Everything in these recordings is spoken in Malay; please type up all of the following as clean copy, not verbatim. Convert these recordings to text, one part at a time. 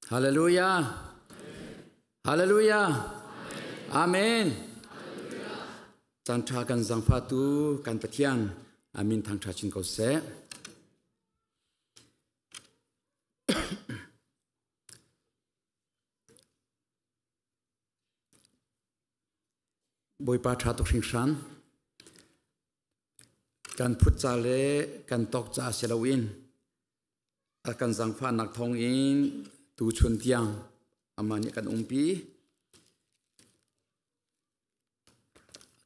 Haleluya. Haleluya. Amin. Chan tra kan zang pha tu kan pathian. Amin thang tra chin ko se. Boi pa tra tok sing san. Kan phut cha le kan tok cha selawin. Akan zang pha nak thong in tu chun tiang amani kan umpi.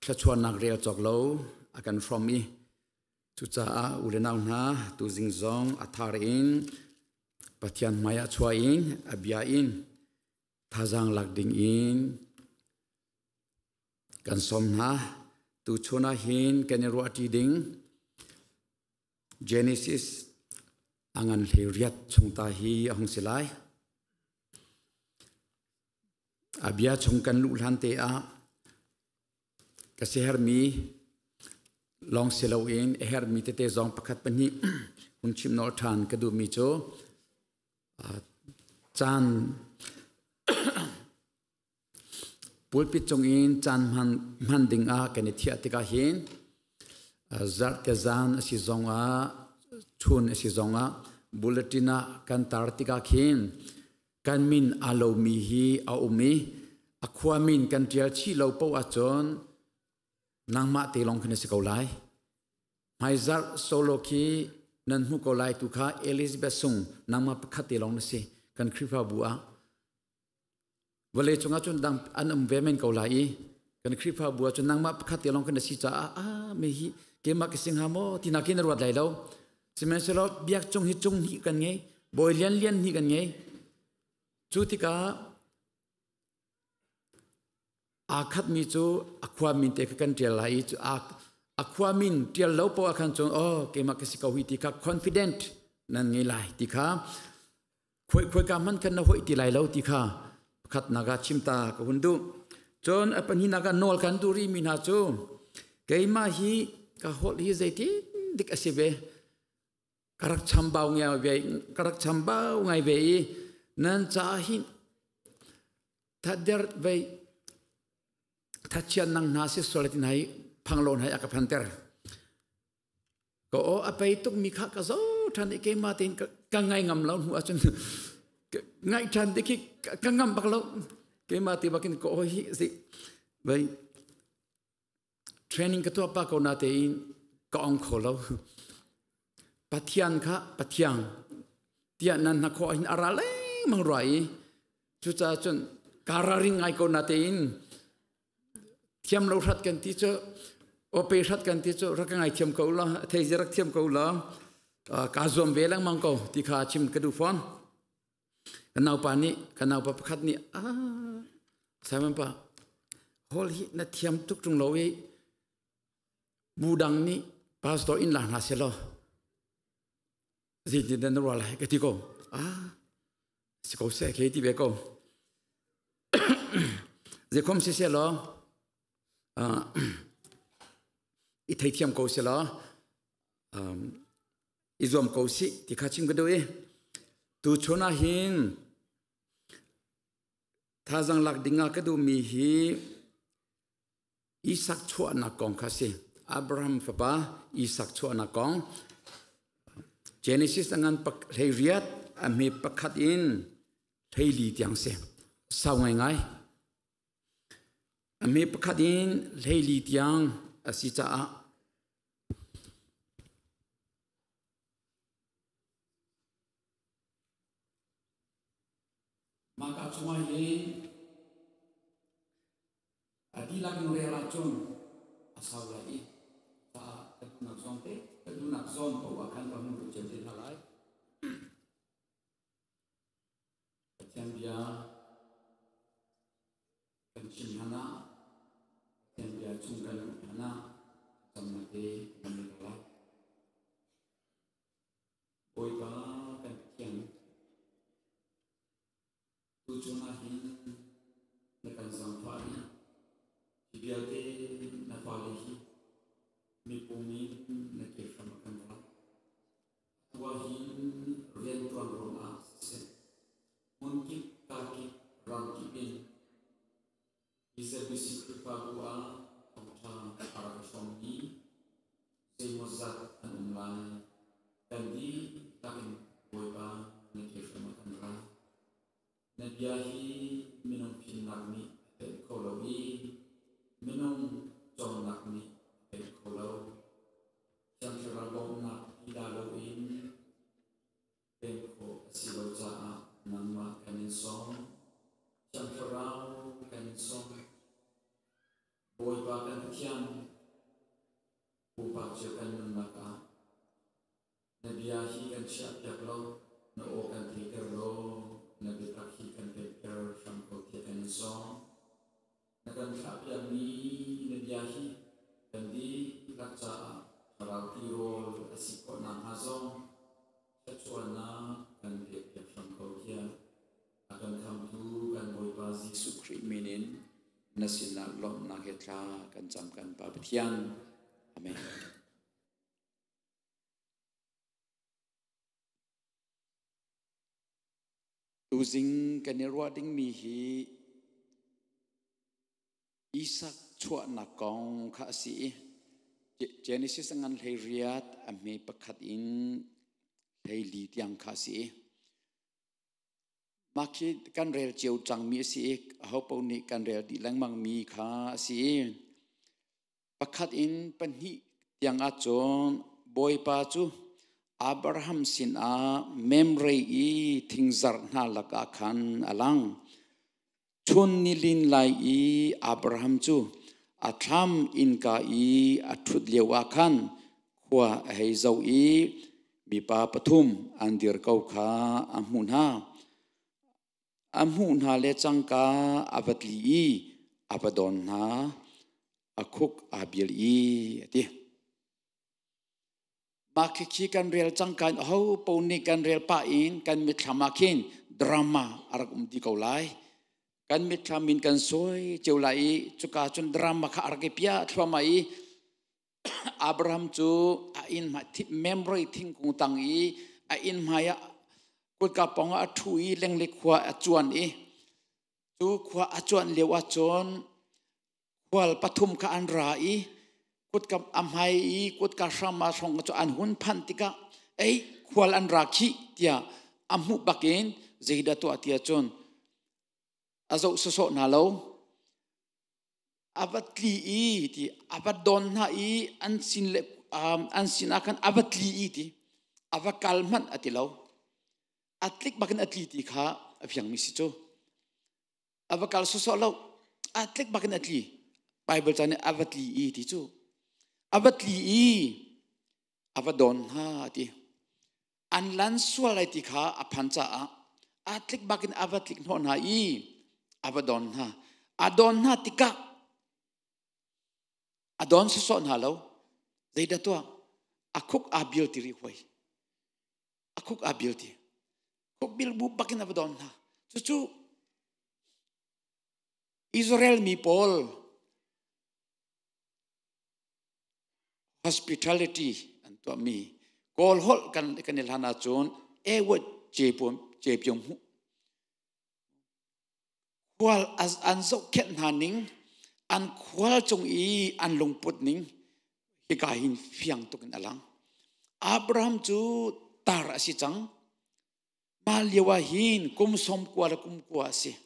Chuan nak real chok lo akan from me chu cha ulenau na tu jingzong athar in pathian maya chua in abia in thajang lakding in kan som na tu chuna hin kan ro ati ding Genesis angan heriat chungta hi ahong silai abia chungkan lu lante a kasi hermi long silawin hermi tete zong pakat pani hun chim nol than kadu mi cho chan pulpit chong in chan man ding a kani thia tika hin zar te zan si zonga chun si zonga bulletina kan tar tika khin kan min alo mi hi a umi akhwa min kan tial chi lo po a chon nang ma te long khane se ko lai mai zar solo ki nan hu ko lai tu kha Elizabeth sung nang ma pakhat te long na se kan khrifa bua wale chunga chun dang anam vemen ko lai kan khrifa bua chun nang ma pakhat te long khane si cha me hi ke ma ke sing ha mo tina kin ro lai lo simen se lo biak chung hi kan nge boy lian hi kan nge chu tika akhat mi chu akhwa min te kan tel lai chu akhwa min tel lo po akhan chon ke ma ke si ko hi ti kha confident nan ngai lai ti kha khoi ka man kan na hoi ti lai lo ti kha khat naga chimta ko hundu chon apani naga nol kan du ri min ha chu ke ma hi ka hol hi zaiti dik asibe karak chambau ngai ve nan cha hi thader ve Tachian nang nasi solat nai panglon hai akapanter. Ko apai tuk mikha ka zo than ike matin ka ngai ngam laun hu achun ngai than dikhi ka ngam baklo ke mati bakin ko hi si bai training ka to pa ko na te in ka ong kholo pathian kha pathiang tia nan na ko in arale mang rai chu cha chun kararing ai ko na te in thiam lo that kan ti cho ope that kan ti cho rakangai thiam ko la thei jarak thiam ko la ka zom velang mang ko ti kha chim ka du fon kanau pa ni kanau pa pakhat ni samam pa hol hi na thiam tuk tung lo we budang ni pastor in la na selo zi den ro la ka ti ko si ko se ke ti be ko ze kom si se lo I thei thiam ko se la izom ko si ti kha chim ga do e tu chona hin thajang lak dinga ka du mi hi Isaac chua na kong kha se Abraham fa ba Isaac chua na kong Genesis angan pak thei riat ami pakhat in thei li tiang se sau ngai ngai Ami pakhatin leili tiang asita maka cuma ini adilak nurela chun asal lagi ta nak sonte nak son ko akan kamu jadi halai yang dia kencing hana yang dia cungkan hana sama de menolak boy ba kan yang tujuan akhir nekan sampai dia de nafalihi mipumi nekir sama kan tuahin rian tuan roma se mungkin kaki rangkipin bisa bisik pagua tentang arah somni semozat anumlan dan di takin boiba negeri makanra nabiahi minum pinarni dan kolawi minum jonakni dan kolau yang terabong nak idalawin Bengko siloja nama kaninsong yang terau kaninsong boy bahkan kian ubah jakan menaka nabiahi kan siap jaklo na okan tiker lo nabi takhi kan tiker samko kia kaninsong nakan siap ni nabiahi dan di laksa parau tirol asiko na hazong Kecuali kan dia sampai dia akan kamu kan boy bazi sukri minin nasina lom naketra kan camkan pabetian amin. Using kan eroding mihi Isak chua nakong kasi Genesis dengan Heriat ame pekat in Hei li tiang kasih, makit kan rel jauh cang mi si, hau pau ni kan rel di lang mang mi kasih, pakat in penhi tiang ajon boy pacu Abraham sin a memrei I tingzar na lakakan alang, chun nilin lai I Abraham cu atham in ka I athut lewakan kwa hei zau I Bipa patum andir kau ka amhunha le cangka abatli abadonna akuk abil I ti makiki kan real cangka hau pauni kan real pain kan mitamakin drama arak di kau lai kan mitamin kan soy ceulai cuka cun drama ka arak pia thamai Abraham cu ain memory ting kung tangi ain maya kut kapong athui leng lekwa acuan tu kwa acuan lewa con kwal pathum ka anra kut kap amhai kut ka sama song cu an hun phantika kwal anra ki tia amhu bakin zeida tu atia con azo sosok nalo abatli ti abadon na ansin akan abatli ti abakalman atilaw atlik bakan atli ti kha abyang misicho abakal sosolaw atlik bakan atli Bible tane abatli ti chu abatli abadon ha ti anlan swalai ti kha aphancha atlik bakan abatlik no na abadon ha adon ha tika Adon sosok nalau, zaida tua, akuk abil tiri huai, akuk abil ti, kuk bil bu bakin abadon ha, cucu Israel mi pol, hospitality antua mi, kol hol kan ilhana con, ewat jepyong hu, kual as anzok ket haning. An kwal chung an lungput ning hikahin fiang tukin alang Abraham cu tar si chang maliwahin kum som kwal kum kwa si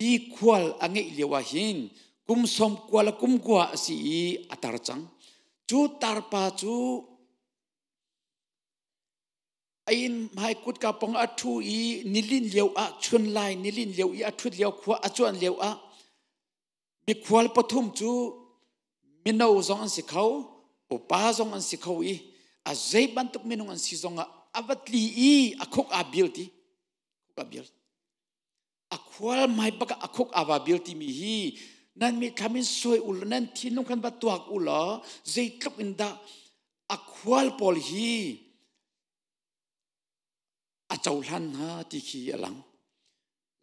hi kwal angai liwahin kum som kwal kum kwa si atar chang cu tar pa cu ain mai kut ka pong athu nilin leu chun lai nilin leu athu leu kwa achuan leu Bikwal pathum cu minau zong an sikhau upa zong an sikhau azay bantuk minung an si zong abatli akuk abil ti abil akwal mai baka akuk ababil ti mihi nan mi kamin soy ulanan tinung kan batuak ula zay tluk inda akwal pol hi achaulan ha tiki alang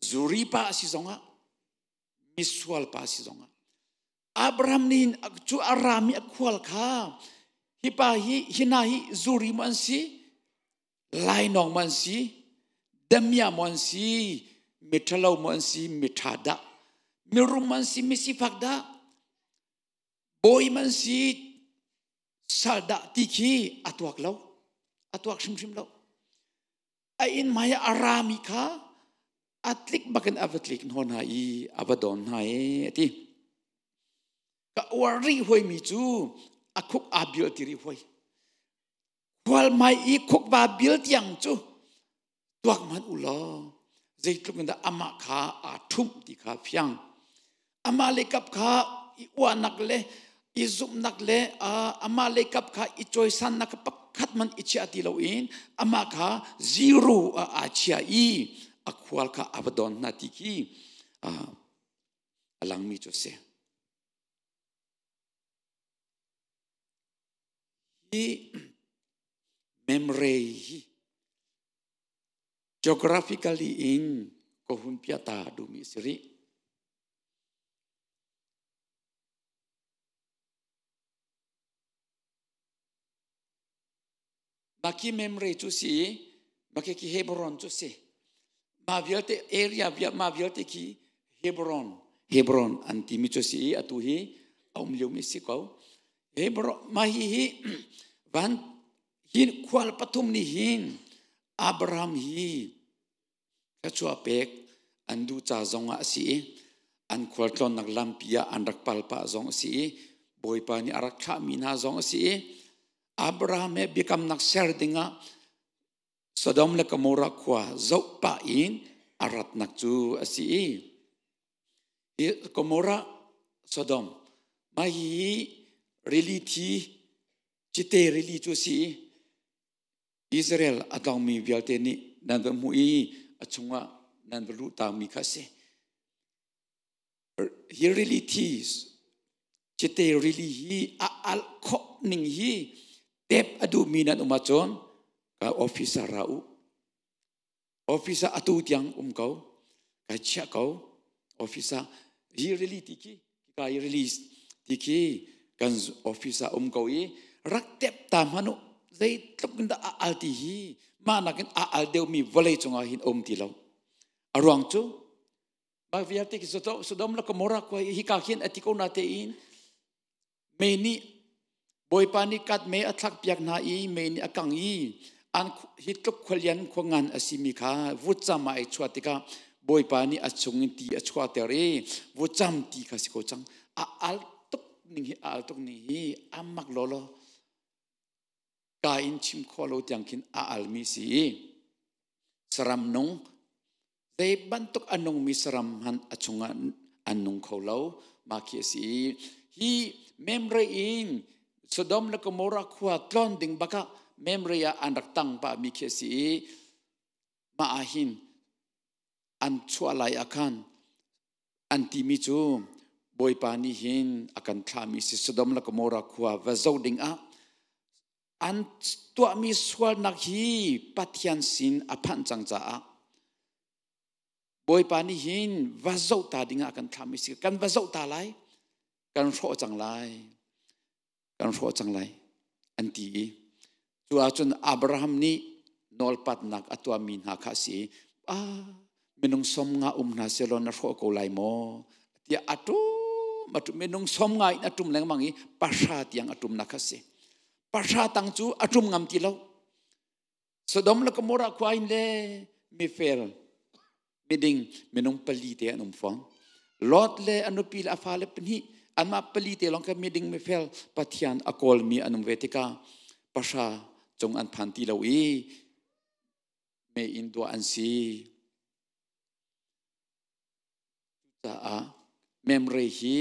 zuri pa si zonga miswal pa si zonga Abraham nin cu arami akwal ka hipa hi hinahi zuri man si lai nong man si damia monsi mitalau monsi mitada mirum monsi misifakda boy monsi salda tiki atuak lau atuak shim lau ain maya arami ka atlik bakan avatlik honai abadon hai ti ka wari hoi mi chu akuk abil tiri hoi wal mai i kuk ba bil tiang chu tuak man ulo zaitluk nda ama kha athum ti kha phiang ama lekap kha i wanak le i zum nak le ama lekap kha i choisan nak pakhat man ichi ati lo in ama kha zero a chia i akwal kha abadon na ti ki alang mi chu se i memory geographically in kohun piata dumi siri baki memory tu si baki ki Hebron tu si ma vialte area via ma vialte ki Hebron anti mi tu si atuhi aum liu mi si kau Hebron mahi van hin kwal patum ni hin Abraham hi kachua pek andu cha zonga si an kwalton nak lampia andak palpa zong si boy pa ni arak kha mina zong si Abraham he bikam nak ser dinga Sodom le Gomora kwa zau pa in arat nak chu asi Gomora Sodom mahi reliti chite reli chu si Israel atau mi vialte ni dan bermui acunga dan berluta mi kasih. He really tease. Cite really he al kok ning he tep adu minat umacon ka officer rau. Officer atu tiang kau ka cia kau officer he really tiki ka he release tiki kan officer kau i rak tep tamanu zai tluk nda alti hi mana kan al deu mi volei chunga hin tilau arwang chu ba viate ki Sodom la Gomora ko hi ka hin atiko na te in me ni boy pani kat me athak piak na i me ni akang i an hitluk kholian khongan asimi kha vucham mai chwatika boy pani achung ti achwate re vucham ti kha siko chang al tuk ning hi amak lolo kain chim kholo tiangkin almi si saram nong dei bantuk anong mi saram han achunga anung kholo makhi si hi memory in Sodom le Gomora khwa tlon ding baka memory ya andak tang pa mi khe si ma ahin an chualai akan anti mi chu boy pani hin akan thami si Sodom le Gomora khwa vazo ding a an tua mi swal nak hi patian sin apan changcha boy pani hin vazau ta dinga akan thami si kan vazau ta lai kan ro chang lai anti tua chun Abraham ni nol pat nak atua min ha kha si menung som nga na selon na ro ko lai mo tia atu matu menung som nga atum leng mangi pasha tiang atum nakase pasha tang chu atum ngam ti lo Sodom le Gomora kwain le mi fel miding menung pali te anum fong lot le anupil afale pni anma pali te long ka miding mi fel pathian akol mi anum vetika pasha chong an phanti lo i me indo an si ta memory hi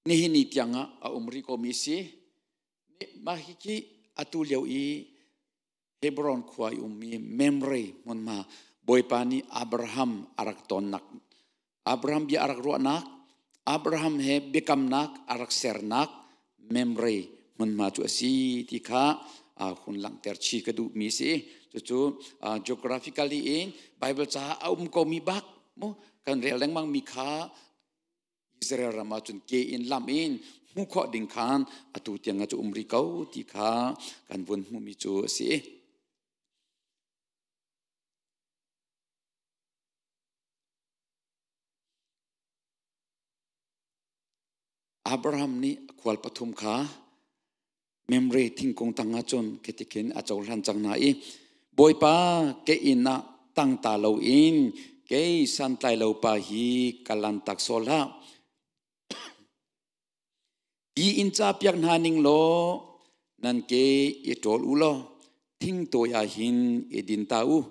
ni tianga umri komisi ni mahiki atuliau i Hebron khwai ummi memory monma boypani Abraham arak ton nak Abraham bi arak ro nak Abraham he bekam nak arak ser nak memory monma chu si tikha hun lang ter chi kadu mi si chu geographically in Bible cha ko mi bak mo kan rel leng mang mi kha Israel rama chun ke in lam in mu kho ding khan atu tianga chu umri kau ti kha kan bun mu mi chu si Abraham ni kwal pathum kha memory thingkong tanga chon ketikin achol han changna I boy pa ke inna tang ta lo in ke san tai lo pa hi kalan tak sola I incha piak naning lo nan ke itol ulo thing to ya hin edin tau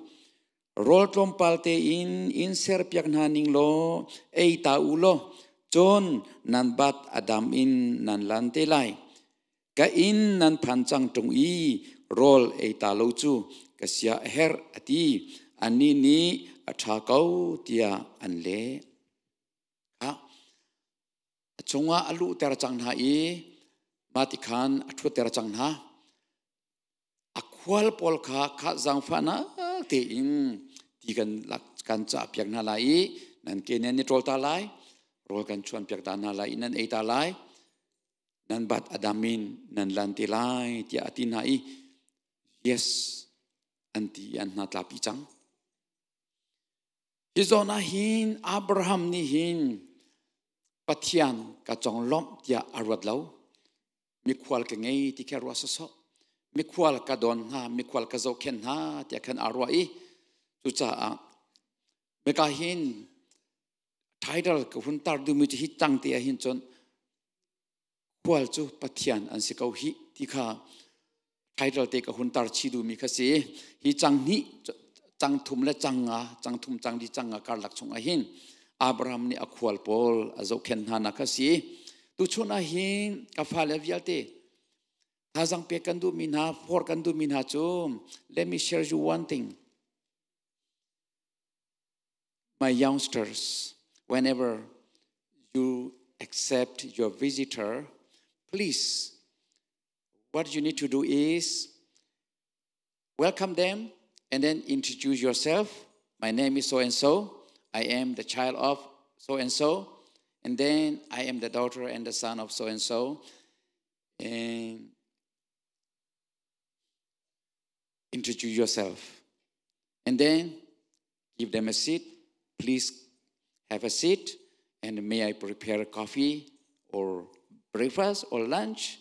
rol trom palte in ser piak naning lo ei ta ulo chon nan bat adam in nan lan te lai ka in nan phancang tung I rol ei ta lo chu ka sia her ati ani ni atha kau tia an le ha chunga alu ter chang na I mati khan athu ter chang na akwal pol kha jang phana te in ti kan cha piak na lai nan ke ne ni trol ta lai rol kan chuan piak ta na lai nan ei ta lai nan bat adamin nan lan ti lai ti atina I yes anti an na tla pi chang Hizona hin Abraham ni hin pathian ka chong lom tia arwat lo mi khwal ke ngei ti kherwa so mi khwal ka don ha mi khwal ka zo khen ha tia khan arwa I chu cha a me ka hin title ka hun tar du mi hi tang tia hin chon khwal chu pathian an si kau hi ti kha title te ka hun tar chi du mi kha se hi chang ni chang thum la changa chang thum chang di changa kar lak chung a hin Abraham ni akhwal pol azo khen ha na kha si tu chuna hin ka fa le vialte thazang pe kan du min ha for kan du min ha chu let me share you one thing my youngsters whenever you accept your visitor please what you need to do is welcome them and then introduce yourself my name is so and so I am the child of so and so and then I am the daughter and the son of so and so and introduce yourself and then give them a seat please have a seat and may I prepare coffee or breakfast or lunch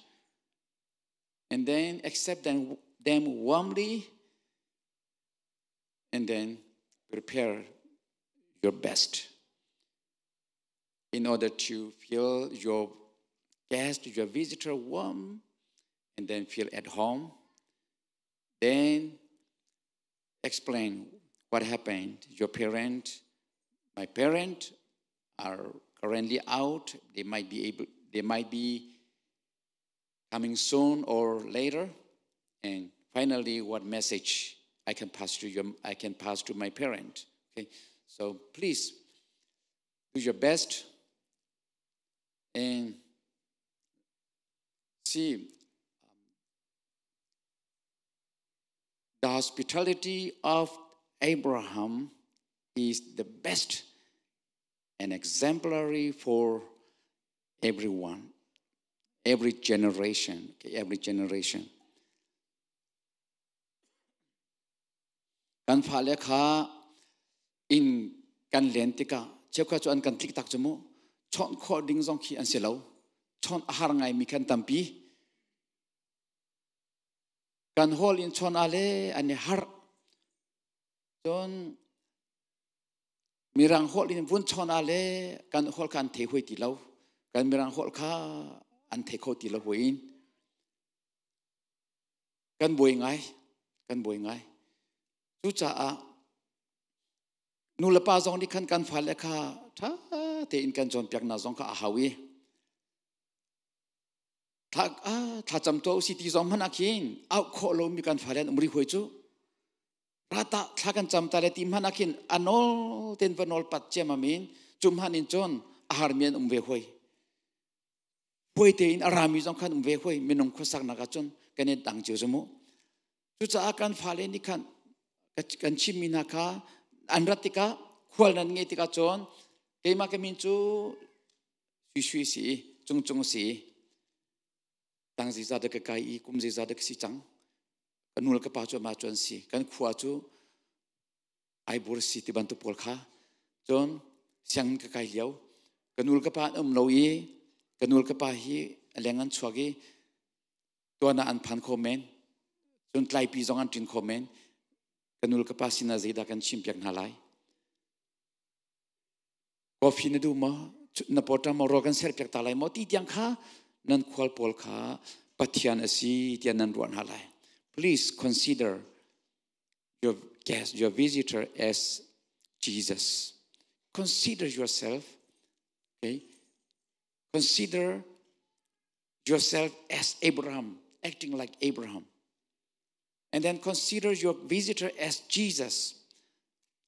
and then accept them warmly and then prepare your best in order to feel your guest, your visitor warm and then feel at home. Then explain what happened. Your my parent are currently out. They might be coming soon or later. And finally, what message I can pass to my parent. Okay, so please do your best and see the hospitality of Abraham is the best and exemplary for everyone, every generation. Okay, every generation. Kan phale kha in kan lentika chekha chu an kan tik tak chamo chon kho ding jong khi an selo chon har ngai mi kan tampi kan hol in chon ale ani har chon mirang hol in bun chon ale kan hol kan the hoi ti lo kan mirang hol kha an the kho ti lo hoin kan boi ngai chu cha a nu la pa zong ni kan phal le kha tha te in kan jon pyak na zong kha hawi tha cham to city zong mana khin au kho lo mi kan phalen umri hoi chu rata tha kan cham ta le tim mana khin anol ten vanol pat chema min chum hanin chon ahar mian umve hoi hoi te in arami zong khan umve hoi minung khosak na ka chon kane dang chu jumu chu cha kan phale ni khan kan chimina kha anratika khwal nan nge tika chon keima ke min chu sui si chung si tang ji za de ka kai kum ji za de si chang kanul ka pa chu ma chon si kan khwa chu ai bur si ti ban tu pol kha chon siang ka kai liao kanul ka pa lo kanul ka pa hi lengan chuagi to na an phan khomen chun tlai pi zong an tin khomen kanul ka pa sina zeda kan chimpyak na lai coffee na du ma na pota ma rogan ser pyak talai mo ti tiang kha nan khwal pol kha pathian asi tian nan ruan halai. Please consider your guest, your visitor as Jesus. Consider yourself, okay? Consider yourself as Abraham, acting like Abraham. And then consider your visitor as Jesus.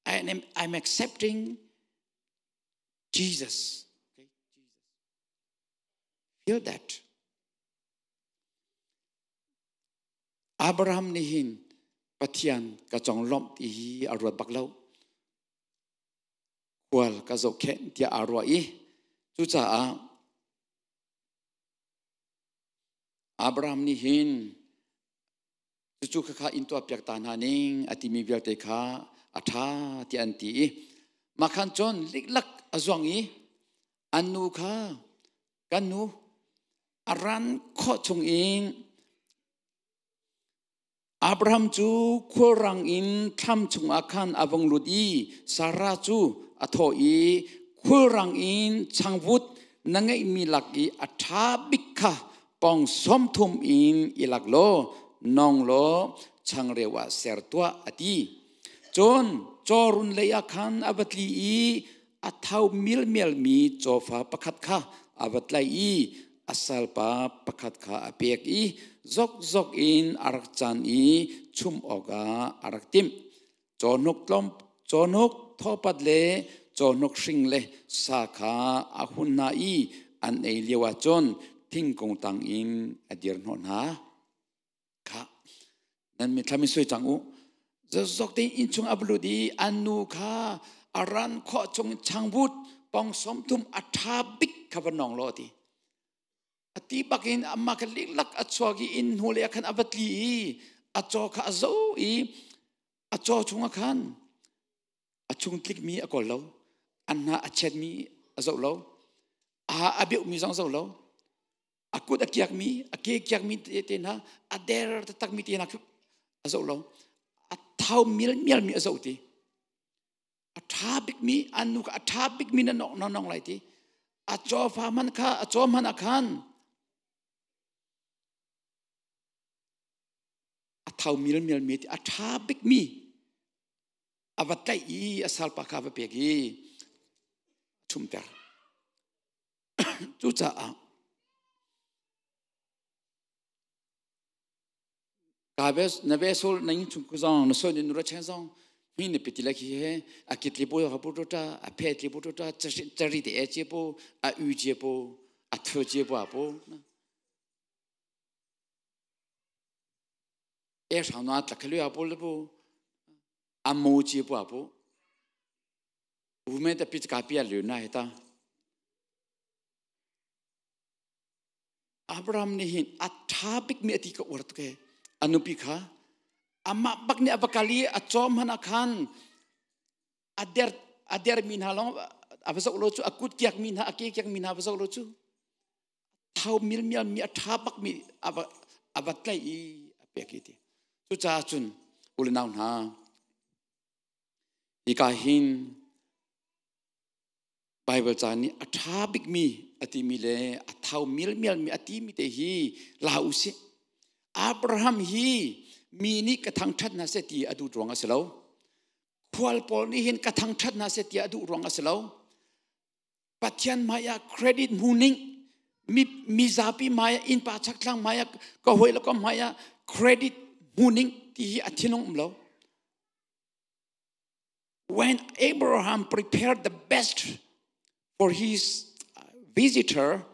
I'm accepting Jesus. Okay? Feel that. Abraham nihin pathian ka chong lom ti arwat baklau. Kwal ka zo khen tia arwa I. Chu cha Abraham nihin chu kha into apyak tan haning atimi bial te kha atha ti anti makhan chon liklak azwang I anu kha kanu aran kho chung in Abraham chu khorang in tham chung akhan avong ludi Sarah chu atho I khorang in changvut nangai mi lak I atha bikha pong som thum in ilak lo nong lo changrewa sertua ati chon chorun leya khan abatli I athau mil mi chofa pakhat kha abatlai I asal pa pakhat kha apek I zok in arak chan I chum oga arak tim chonok thopat le chonok sing le sakha ahun na I an ei lewa chon thing kong tang in adir no na kha nan mi thami soi chang u zok te in chung abludi anu kha aran kho chung changbut pong som thum atha bik khabanong lo ti ati bakin amma kalik lak achwagi in hole akhan abatli acho kha azo I acho chunga khan achung klik mi akol lo anna achet mi azo lo abiu mi zong zo lo akut akyak mi akyak mi te na ader tak mi te na azo lo athau mil mi azo ti athabik mi anu ka athabik mi na nong lai ti acho fa man kha acho man akhan athau mil mi ti athabik mi avatai I asal pa ka ba pegi chumter chu cha kabes nabesol nang chung ku zong no so ni nura chen zong mi ne pitila ki he akit li bo ha bu ta a phet li bo ta chari de e che bo a u che bo a thu che bo bo e sa na ta khlu a bo le bo a mo che bo bo u me ta pit ka pia lu na ta Abraham ni hin athabik mi ati ka urat ke anupi kha amma bakni abakali achom hana khan ader min halong abasok lo chu akut kyak min ha kyak min ha abasok lo chu thau mil mi athabak mi abatlai I apekiti chu cha chun ulnaun ha ikahin Bible chani athabik mi ati mi le athau mil mi ati mi te hi lause Abraham hi mi ni kathang that na se ti adu ronga selo khwal pol ni hin kathang that na se ti adu ronga selo pathian maya credit muning mi zapi maya in pa chaklang maya ko hoilo ko maya credit muning ti athinong umlo when Abraham prepared the best for his visitor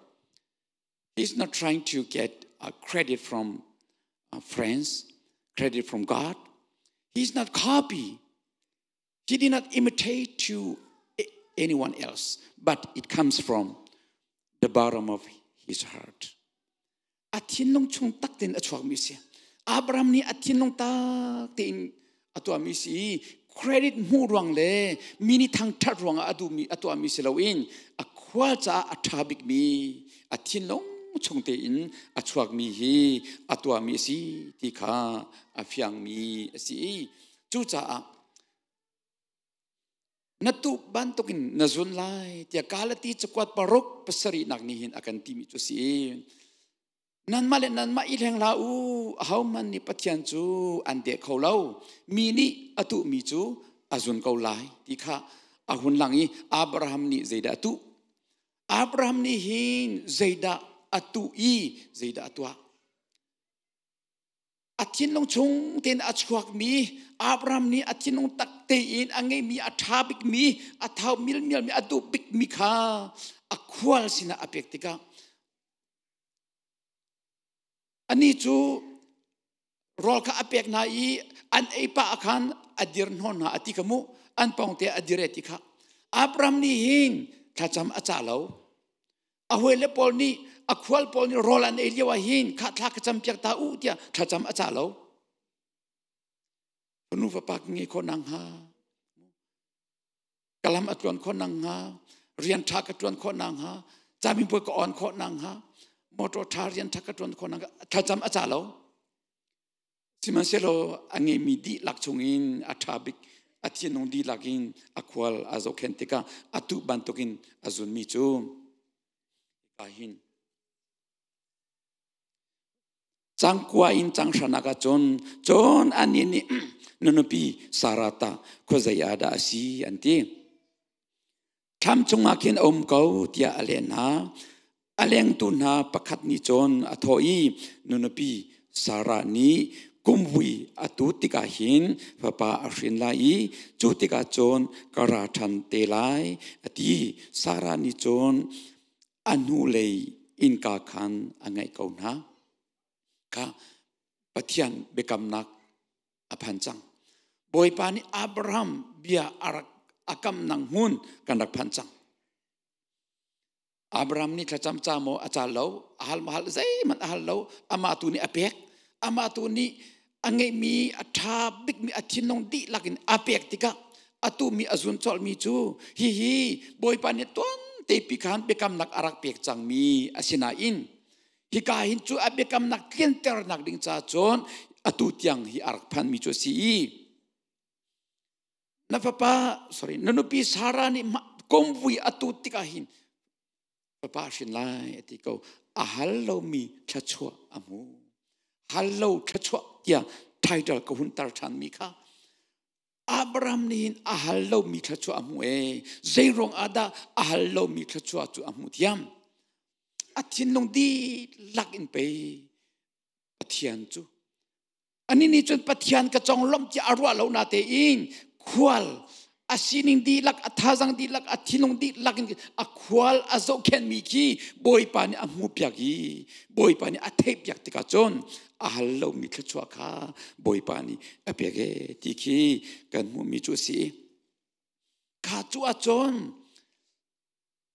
he's not trying to get credit from friends, credit from God. He's not copy. He did not imitate to anyone else, but it comes from the bottom of his heart. Atin long chung tak tin achwag mi si. Abraham ni atin long tak tin atwa mi si credit mu ruang le mini thang that ruang adu mi atwa mi si lawin a khwal cha athabik mi athin long chungte in achuak mi hi atwa mi si ti kha afyang mi si chu cha natu bantokin nazun lai tia kalati chakwat parok pasari nakni hin akan ti mi chu si nan male nan ma ilheng lau how man ni pathian chu ande kholau mi ni atu mi chu azun kau lai ti kha ahun langi Abraham ni zaida tu Abraham ni hin zaida atu i zaida atua athin long chung ten achuak mi Abraham ni athin long takte in angai mi athabik mi athau mil mi atu bik mi kha akhwal sina apektika ani chu rol ka apek na I an eipa akhan adir non na ati kamu an pongte adireti kha Abraham ni hin thacham acha lo ahwele pol ni akhwal pol ni rol an eliwa hin kha thla ka cham piak ta u tia thacham acha lo nu fa pak ngi khonang ha kalam atron khonang ha rian tha ka tron khonang ha chami po ko on khonang ha motor tharian tha ka tron khonang thacham acha lo simanselo ange midi lakchungin athabik athinong di lagin akwal azokentika atu bantokin azun mi chu kahin changkwa in changshanaka chon anini nunupi sarata khozaya da si anti tham chungakin kau tia alena aleng tu na pakhat ni chon athoi nunupi sarani kumwi atu tika hin papa ashrin lai chu tika chon karathan te lai ati sarani chon anu lei in ka khan angai kau na ka pathian bekam nak aphanchang boy pani Abraham bia arak akam nang hun kanak phanchang Abraham ni thacham chamo achalo ahal mahal zai man ahal lo ama tu ni apek ama tu ni angai mi athabik mi athinong di lakin apek tika atu mi azun chol mi chu hi boy pani ton te pikhan bekam nak arak pek chang mi asina in hika hin chu abekam nak klenter nak ding cha chon atu tiang hi arak phan mi chu si na papa sorry nanupi sarani komwi atu tika hin papa shin lai etiko ahalo mi thachwa amu hallo thachwa tia title ko hun tar than mi kha Abraham ni ahalo mi thachwa amu zeirong ada ahalo mi thachwa chu amu tiam athin long di lak in pe pathian chu ani ni chon pathian ka chong lom chi arwa lo na te in khwal asining di lak athazang di lak athinong di lak in akhwal azo khen mi ki boy pani amu pyagi boy pani athe pyak tika chon ahalo mi thachwa kha boy pani apyage tiki kan mu mi chu si kha chu a chon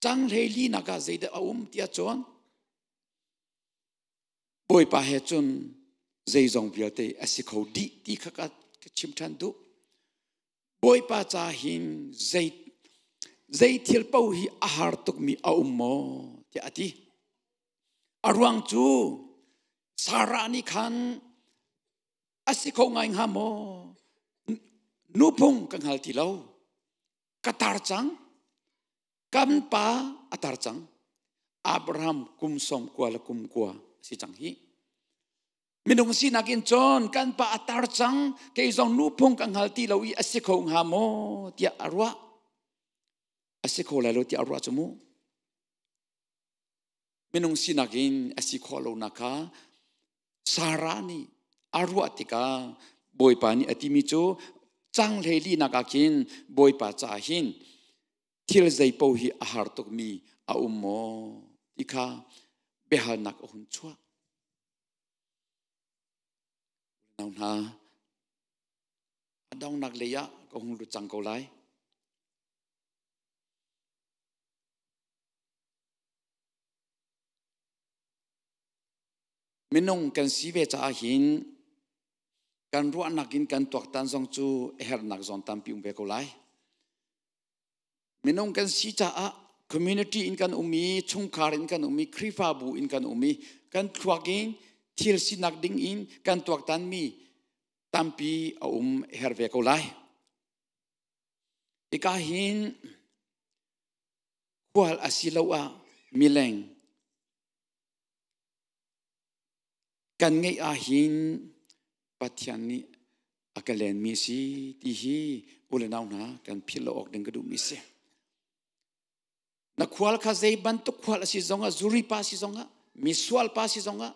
chang leili naga zeida tia chon boy pa he chun zai zong biate asikho di ti khaka chimthan du boy pa cha hin zai thil pau hi ahar tuk mi mo ti ati arwang chu sarani khan asikho ngai ha mo nupung kang hal ti lo katar chang kam pa atar chang Abraham kum som kwa la kum kwa si chang hi minung si nakin chon kan pa atar chang ke zong nupung kang hal ti lo i asikho ha mo tia arwa asikho la lo ti arwa chumu minung si nakin asikho lo naka sarani arwa tika boy pani atimi chu chang leili nakakin boy pa cha hin thil zai po hi ahar tok mi a mo ika behal nak hun chua naw na adong nak leya ko hung lu chang ko lai minung kan sive cha hin kan ruwa nakin kan tuak tan song chu her nak zon tam piung be ko lai minung kan si cha a community in kan umi, chungkar in kan umi, krifabu in kan umi, kan tuakin, til sinak ding in, kan tuak tan mi, tampi herve kolai. Ikahin, kual asilawa mileng. Kan ngay ahin, patian ni akalen misi, tihi, ulanaw na, kan pilook ng gadu misi. Na kual kazay bantuk kual si zonga zuri pa si zonga misual pa si zonga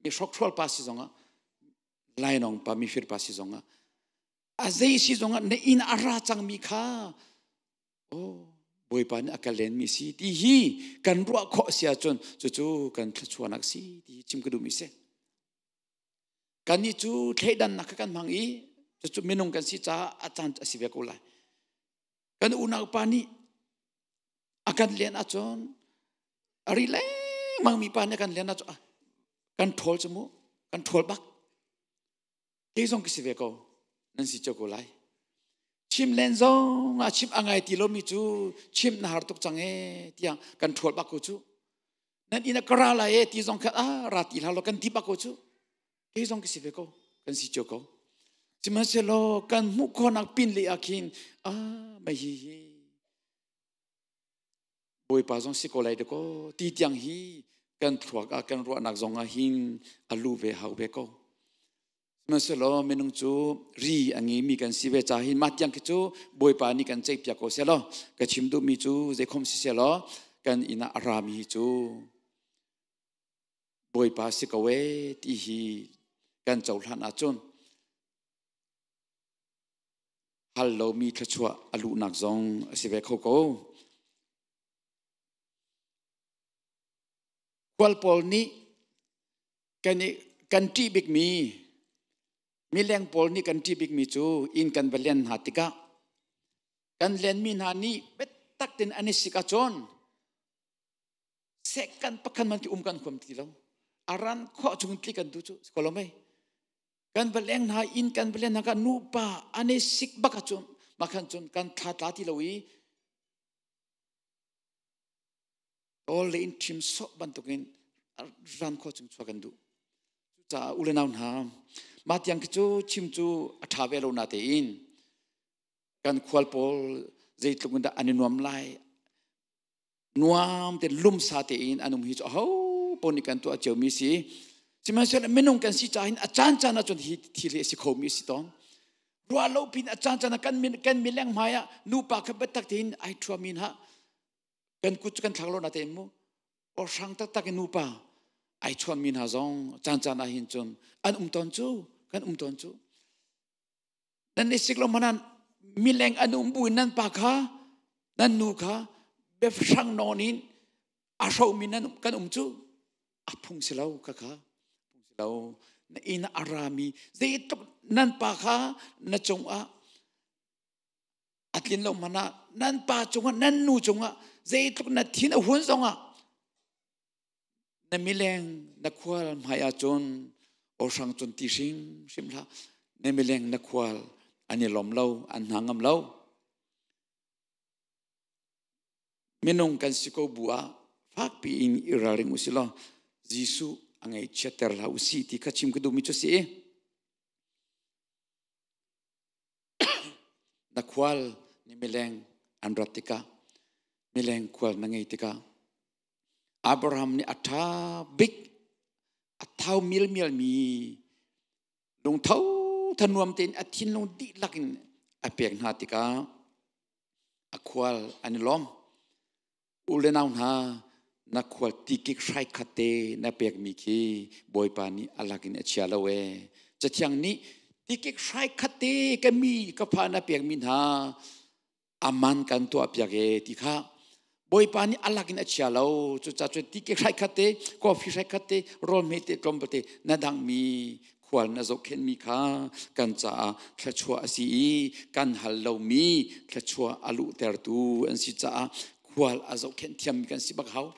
mi shokshol pa si zonga lainong pa mi fir pa si zonga azay si zonga ne in ara chang mi kha boy pa ni akalen mi si ti hi kan ru kho sia chon chu kan chuanak si ti chim kadu mi se kan ni chu theidan nak kan mangi chu minung kan si cha achan asive ko lai kan unak pa ni akan lian acon arile mang mi pan akan lian acon kan thol chemu kan thol bak ke song kisive ko nan si chokolai chim len zong a chim angai ti lo mi chu chim na har tok change tiang kan thol bak ko chu nan ina kara la e ti zong kha ra ti la lo kan ti bak ko chu ke song kisive ko kan si choko chima se lo kan mu ko nak pin le akin mai hi boy pa zong sikolai de ko ti tiang hi kan thuak kan ro nak zong a hin alu ve hau ve ko maselo menung chu ri angi mi kan sive cha hin ma tiang ki chu boy pa ni kan chei pya ko selo ka chim du mi chu je khom si selo kan ina arami chu boy pa sikawe ti hi kan chau hlan a chun hallo mi thachua alu nak zong sive kho ko kual pol ni kan ti big mi leng pol ni kan ti big mi chu in kan belen hatika kan len mi na ni betak tin anisika chon sekan pakan man ki kan khom ti lo aran kho chung ti kan du chu kolomai kan beleng na in kan belen na kan nu pa anisik baka chon makan chon kan tha ta ti lo wi all the intim so bantukin ran ko chung chwagan du cha ulenaw na matiang chu chim chu athawe lo na te in kan khwal pol zeitlung da aninwam lai nuam te lum sa te in anum hi ho poni kan tu acheu mi si chimasel menung kan si chahin achan chana chon hi thile si kho mi si ton ro lo pin achan chana kan mileng maya nu pa kha betak tin ai thua min ha kan kuch kan thanglo na te mu or sang tak tak nu pa ai thua min ha zong chan chana hin chon an ton chu kan ton chu nan ni siklo manan mileng anum bu nan pa kha nan nu kha be sang nonin a so min nan kan chu apung silaw ka kha apung silaw na ina arami zeitok nan pa kha na chong a atlin lo mana nan pa chunga nan nu chunga zeitok na thin a hun zonga na mileng na khwal maya chon o sang chon ti sing simla na mileng na khwal ani lom lo an hangam lo minung kan siko bua fak pi in iraring usilo jisu angai chater la usi ti kachim kudu mi chosi na khwal ni mileng anratika mileng khwal nangai tika Abraham ni atha big athau mil mi long thau thanuam ten athin long di lakin apek na tika akhwal anilom ulenaw na khwal tikik sai khate na pek mi ki boy pani alakin achialawe chathiang ni tikik sai khate ka mi ka pha na pek min ha aman kan to apyage tikha boy pani alakin achialo chu cha chu tikik sai khate coffee sai khate rol mete klompate na dang mi khwal na zo khen mi kha kan cha thlachua asi kan hallo mi thlachua alu ter tu an si cha khwal azo khen thiam kan si bak hau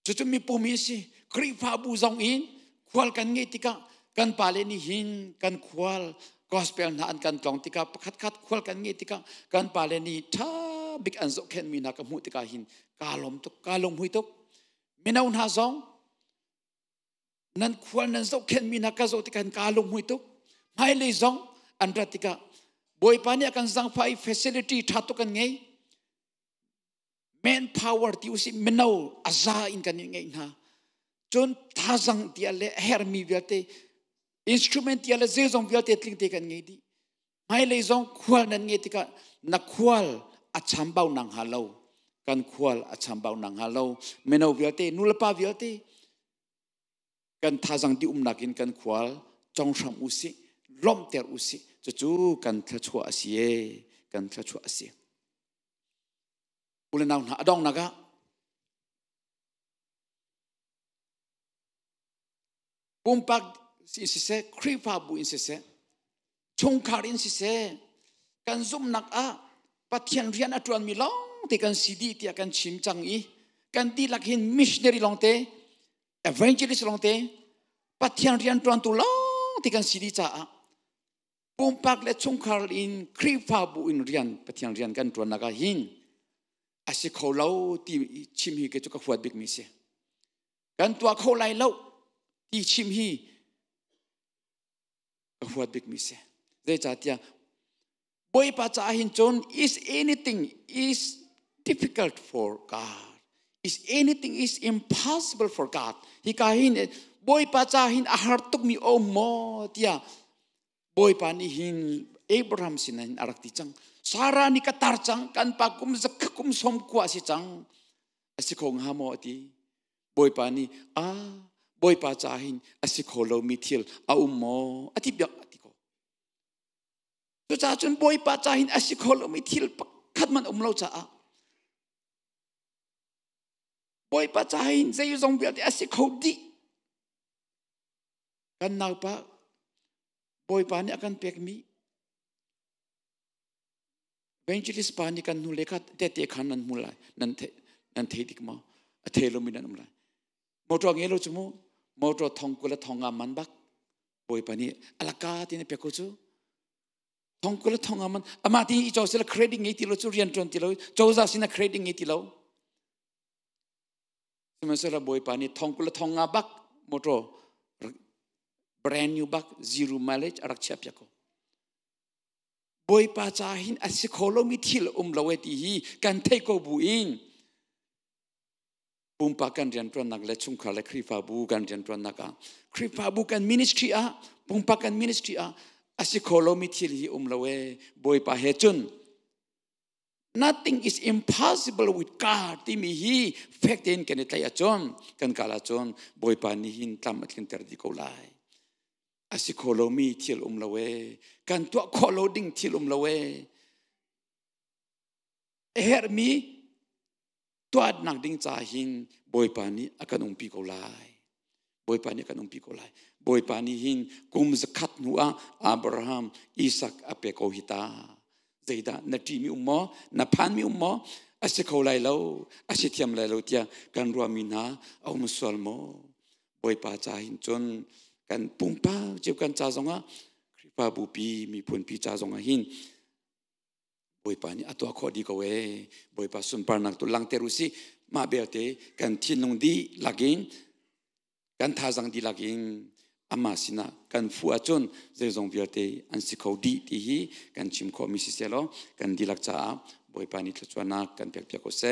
chu mi pu mi si kri pha bu zong in khwal kan nge tika kan pale ni hin kan khwal gospel na an kan tong tika pakhat khat khwal kan nge tika kan pale ni tha big anzo ken mina ka mu te ka hin kalom hui tok mina un ha zong nan khwal nan zo ken mina ka zo te kan kalom hui tok mai le zong andra tika boy pani akan zang phai facility thatuk kan ngei man power ti usi menau aza in kan ngei na chon thazang ti ale her mi viate instrument ti ale zezong viate tling te kan ngei di mai le zong khwal nan ngei tika na khwal achambau nang halo kan khwal achambau nang halo menau viate nulpa viate kan thazang di nakin kan khwal chong sham usi lom ter usi chu kan thachua asie kan thachua asie ulenaw na adong naga pumpak si se kripa bu in se chongkar in se kan zum nak a pathian rian atron mi long te kan sidi ti kan chim chang i kan ti lakhin missionary long te evangelist long te pathian rian tron tu long te kan sidi cha a pumpak le chongkar in kripa bu in rian pathian rian kan tron naga hin asi kholau ti chim hi ke chu ka huat big mi se kan tua kholai lo ti chim hi ka huat big mi se dei cha tia boy pa cha hin chon is anything is difficult for God is anything is impossible for God hi ka hin boy pa cha hin a har tuk mi o mo tia boy pa ni hin Abraham sinan arak ti chang Sarah ni katar chang kan pa kum zakum som kwa si chang asi khong ha mo ti boy pa ni boy pa cha hin asi kholo mi thil a mo ati byak ati ko to cha chun boy pa cha hin asi kholo mi thil khat man lo cha a boy pa cha hin zai zong byak asi khodi kan nau pa boy pa ni akan pek mi evangelist pani kan nu lekat te khanan mulai nan the dik ma a thelo minan mulai moto ngelo chumo moto thongkula thonga manbak boy pani alaka tine peko chu thongkula thonga man amati I josela creating it lo chu rian tron ti lo josa sina creating it lo semasela boy pani thongkula thonga bak moto brand new bak zero mileage arak chap yako boy pa cha hin asikholo mi thil lawe ti hi kan thei ko buin pumpa kan rian tron nak le chung khala khrifa bu kan rian tron naka khrifa bu kan ministry a pumpa kan ministry a asikholo mi thil hi lawe boy pa he chun nothing is impossible with God ti mi hi fact in kan tai a chon kan kala chon boy pa ni hin tam atkin ter di ko lai asi kholo mi thil lawe kan tua kholo ding thil lawe her mi tuat nak ding cha hin boy pani akan umpi ko lai boy pani akan umpi ko lai boy pani hin kum zakat nu'a Abraham Isaac ape ko hita zaida na ti mi na phan mi asi kholai lo asi thiam lai lo tia kan ro mi na au musal mo boy pa cha hin chon kan pumpa chiu kan cha zonga kripa bupi mi pun pi cha zonga hin boy pa ni atwa khodi ko we boy pa sun par nak tu lang terusi ma belte kan thinung di lagin kan thazang di lagin ama sina kan fu achon ze zong belte an sikho di ti hi kan chim kho mi si selo kan dilak cha boy pa ni thlachwana kan pek pek ko se